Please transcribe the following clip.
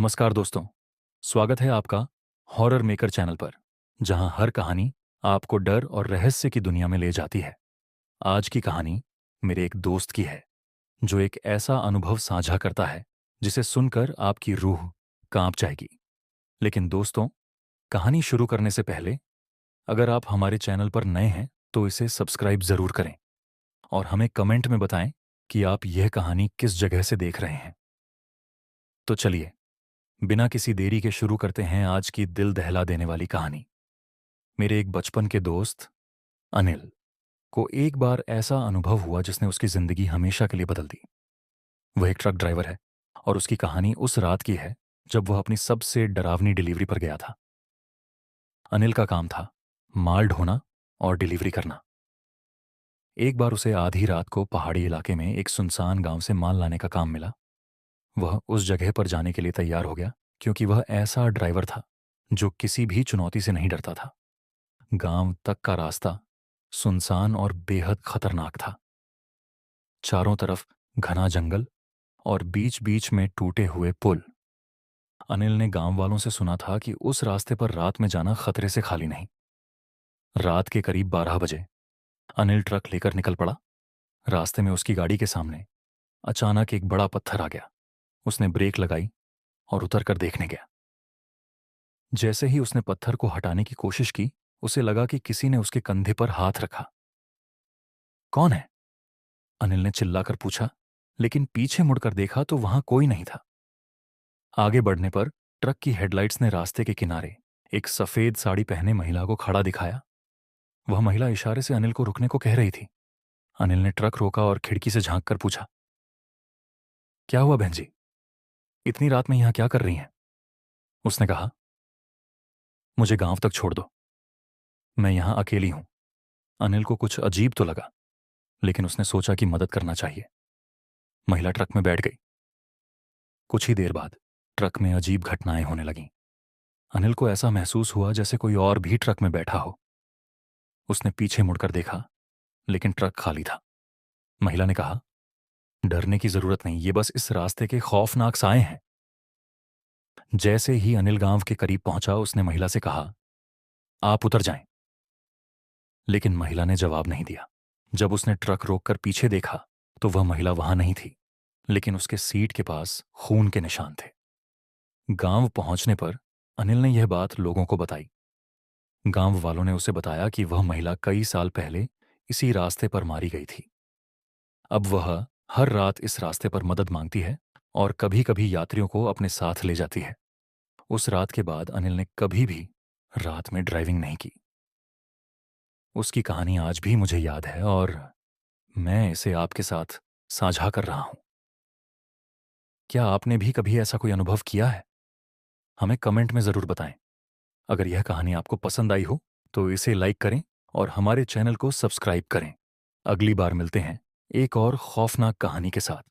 नमस्कार दोस्तों। स्वागत है आपका हॉरर मेकर चैनल पर, जहां हर कहानी आपको डर और रहस्य की दुनिया में ले जाती है। आज की कहानी मेरे एक दोस्त की है, जो एक ऐसा अनुभव साझा करता है जिसे सुनकर आपकी रूह कांप जाएगी। लेकिन दोस्तों, कहानी शुरू करने से पहले अगर आप हमारे चैनल पर नए हैं तो इसे सब्सक्राइब जरूर करें और हमें कमेंट में बताएं कि आप यह कहानी किस जगह से देख रहे हैं। तो चलिए, बिना किसी देरी के शुरू करते हैं आज की दिल दहला देने वाली कहानी। मेरे एक बचपन के दोस्त अनिल को एक बार ऐसा अनुभव हुआ जिसने उसकी जिंदगी हमेशा के लिए बदल दी। वह एक ट्रक ड्राइवर है और उसकी कहानी उस रात की है जब वह अपनी सबसे डरावनी डिलीवरी पर गया था। अनिल का काम था माल ढोना और डिलीवरी करना। एक बार उसे आधी रात को पहाड़ी इलाके में एक सुनसान गांव से माल लाने का काम मिला। वह उस जगह पर जाने के लिए तैयार हो गया, क्योंकि वह ऐसा ड्राइवर था जो किसी भी चुनौती से नहीं डरता था। गांव तक का रास्ता सुनसान और बेहद खतरनाक था। चारों तरफ घना जंगल और बीच बीच में टूटे हुए पुल। अनिल ने गांव वालों से सुना था कि उस रास्ते पर रात में जाना खतरे से खाली नहीं। रात के करीब 12 बजे अनिल ट्रक लेकर निकल पड़ा। रास्ते में उसकी गाड़ी के सामने अचानक एक बड़ा पत्थर आ गया। उसने ब्रेक लगाई और उतर कर देखने गया। जैसे ही उसने पत्थर को हटाने की कोशिश की, उसे लगा कि किसी ने उसके कंधे पर हाथ रखा। कौन है? अनिल ने चिल्लाकर पूछा, लेकिन पीछे मुड़कर देखा तो वहां कोई नहीं था। आगे बढ़ने पर ट्रक की हेडलाइट्स ने रास्ते के किनारे एक सफेद साड़ी पहने महिला को खड़ा दिखाया। वह महिला इशारे से अनिल को रुकने को कह रही थी। अनिल ने ट्रक रोका और खिड़की से झांक कर पूछा, क्या हुआ बहन जी? इतनी रात में यहां क्या कर रही हैं? उसने कहा, मुझे गांव तक छोड़ दो, मैं यहां अकेली हूं। अनिल को कुछ अजीब तो लगा, लेकिन उसने सोचा कि मदद करना चाहिए। महिला ट्रक में बैठ गई। कुछ ही देर बाद ट्रक में अजीब घटनाएं होने लगीं। अनिल को ऐसा महसूस हुआ जैसे कोई और भी ट्रक में बैठा हो। उसने पीछे मुड़कर देखा, लेकिन ट्रक खाली था। महिला ने कहा, डरने की जरूरत नहीं, ये बस इस रास्ते के खौफनाक साए हैं। जैसे ही अनिल गांव के करीब पहुंचा, उसने महिला से कहा, आप उतर जाएं। लेकिन महिला ने जवाब नहीं दिया। जब उसने ट्रक रोककर पीछे देखा तो वह महिला वहां नहीं थी, लेकिन उसके सीट के पास खून के निशान थे। गांव पहुंचने पर अनिल ने यह बात लोगों को बताई। गांव वालों ने उसे बताया कि वह महिला कई साल पहले इसी रास्ते पर मारी गई थी। अब वह हर रात इस रास्ते पर मदद मांगती है और कभी कभी यात्रियों को अपने साथ ले जाती है। उस रात के बाद अनिल ने कभी भी रात में ड्राइविंग नहीं की। उसकी कहानी आज भी मुझे याद है और मैं इसे आपके साथ साझा कर रहा हूं। क्या आपने भी कभी ऐसा कोई अनुभव किया है? हमें कमेंट में जरूर बताएं। अगर यह कहानी आपको पसंद आई हो तो इसे लाइक करें और हमारे चैनल को सब्सक्राइब करें। अगली बार मिलते हैं एक और खौफनाक कहानी के साथ।